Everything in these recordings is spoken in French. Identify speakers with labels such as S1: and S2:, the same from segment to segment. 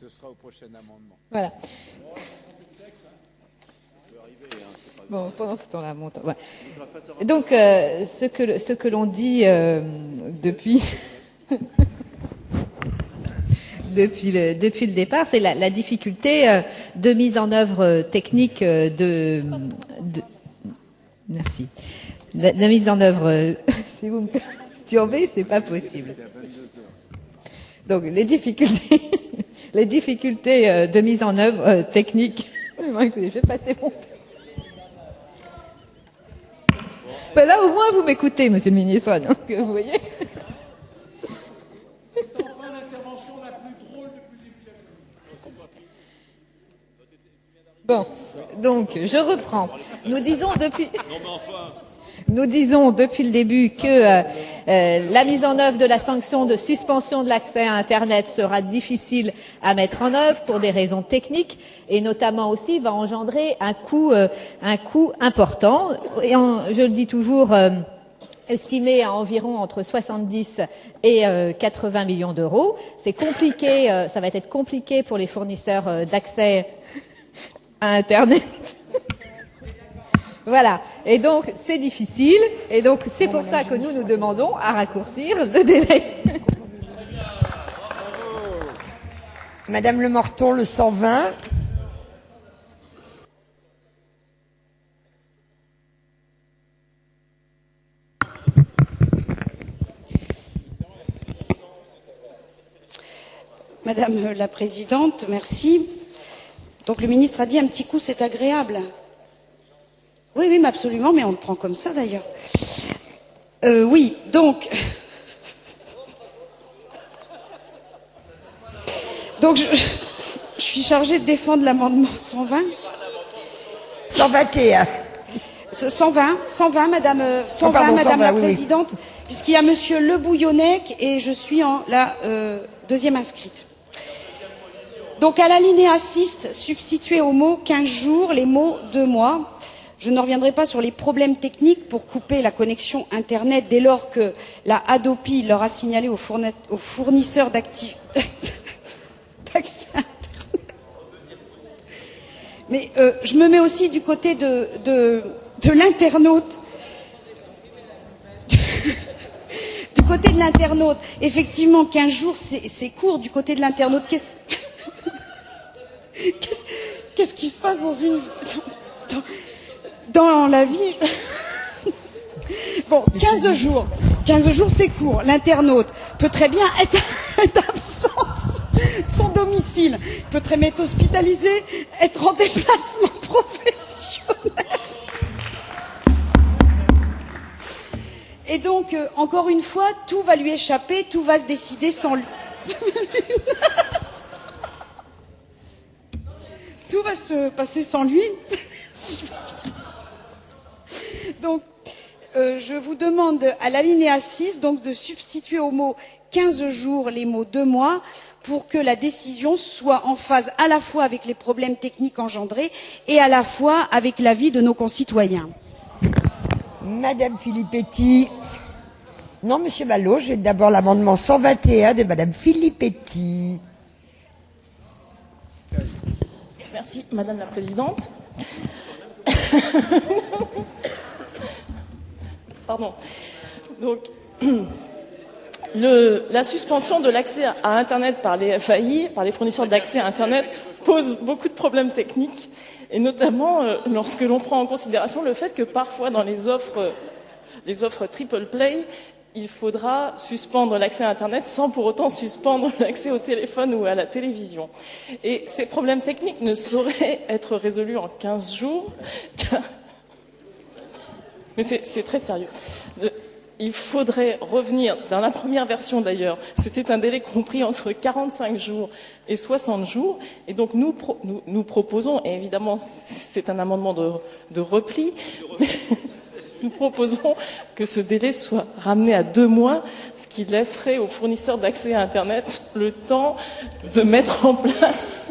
S1: Ce sera au prochain amendement.
S2: Voilà. Bon, pendant ce temps-là, mon temps. Ouais. Donc, ce que l'on dit depuis depuis le départ, c'est la difficulté de mise en œuvre technique merci. La mise en œuvre. Si vous me perturbez, c'est pas possible. Donc, les difficultés de mise en œuvre technique. Écoutez, je vais passer mon temps. Ben là, au moins, vous m'écoutez, Monsieur le Ministre. Donc, vous voyez.
S3: C'est enfin l'intervention la plus drôle depuis le début de la journée.
S2: Bon, donc, je reprends. Nous disons depuis le début que la mise en œuvre de la sanction de suspension de l'accès à Internet sera difficile à mettre en œuvre pour des raisons techniques et notamment aussi va engendrer un coût important. Et je le dis toujours, estimé à environ entre 70 et 80 millions d'euros. C'est compliqué, ça va être compliqué pour les fournisseurs d'accès à Internet. Voilà. Et donc, c'est difficile. Et donc, c'est pour ça que nous demandons à raccourcir le délai.
S4: Madame Le Morton, le 120.
S5: Madame la Présidente, merci. Donc, le ministre a dit un petit coup, c'est agréable. Oui, mais absolument, mais on le prend comme ça d'ailleurs. Oui, donc... Donc, je suis chargée de défendre l'amendement 120.
S4: 121.
S5: 120, Madame la Présidente, oui. Puisqu'il y a Monsieur Le Bouillonnec et je suis la deuxième inscrite. Donc, à l'alinéa 6, substituer au mot 15 jours les mots 2 mois. Je ne reviendrai pas sur les problèmes techniques pour couper la connexion Internet dès lors que la Hadopi leur a signalé aux fournisseurs d'accès Internet. Mais je me mets aussi du côté de l'internaute. Du côté de l'internaute. Effectivement, 15 jours, c'est court du côté de l'internaute. Qu'est-ce qui se passe dans la vie? Bon, 15 jours. 15 jours, c'est court. L'internaute peut très bien être absent de son domicile. Il peut très bien être hospitalisé, être en déplacement professionnel. Et donc, encore une fois, tout va lui échapper, tout va se décider sans lui. Tout va se passer sans lui. Donc, je vous demande à l'alinéa 6 donc, de substituer au mot 15 jours les mots 2 mois pour que la décision soit en phase à la fois avec les problèmes techniques engendrés et à la fois avec la vie de nos concitoyens.
S4: Madame Filippetti. Non, Monsieur Malo, j'ai d'abord l'amendement 121 de Madame Filippetti.
S6: Merci, Madame la Présidente. Pardon. Donc, la suspension de l'accès à Internet par les FAI, par les fournisseurs d'accès à Internet, pose beaucoup de problèmes techniques, et notamment lorsque l'on prend en considération le fait que parfois dans les offres triple play, il faudra suspendre l'accès à Internet sans pour autant suspendre l'accès au téléphone ou à la télévision. Et ces problèmes techniques ne sauraient être résolus en 15 jours, mais c'est très sérieux. Il faudrait revenir, dans la première version d'ailleurs, c'était un délai compris entre 45 jours et 60 jours, et donc nous proposons, et évidemment c'est un amendement de repli, mais nous proposons que ce délai soit ramené à 2 mois, ce qui laisserait aux fournisseurs d'accès à Internet le temps de mettre en place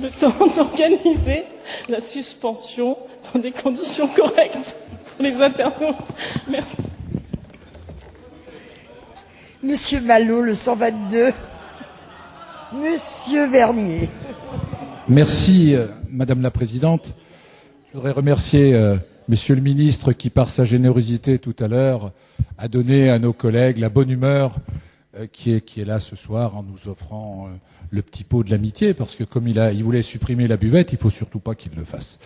S6: le temps d'organiser la suspension dans des conditions correctes pour les internautes. Merci.
S4: Monsieur Malo, le 122. Monsieur Vernier.
S1: Merci, Madame la Présidente. Je voudrais remercier Monsieur le Ministre qui, par sa générosité tout à l'heure, a donné à nos collègues la bonne humeur qui est là ce soir en nous offrant le petit pot de l'amitié, parce que comme il voulait supprimer la buvette, il faut surtout pas qu'il le fasse.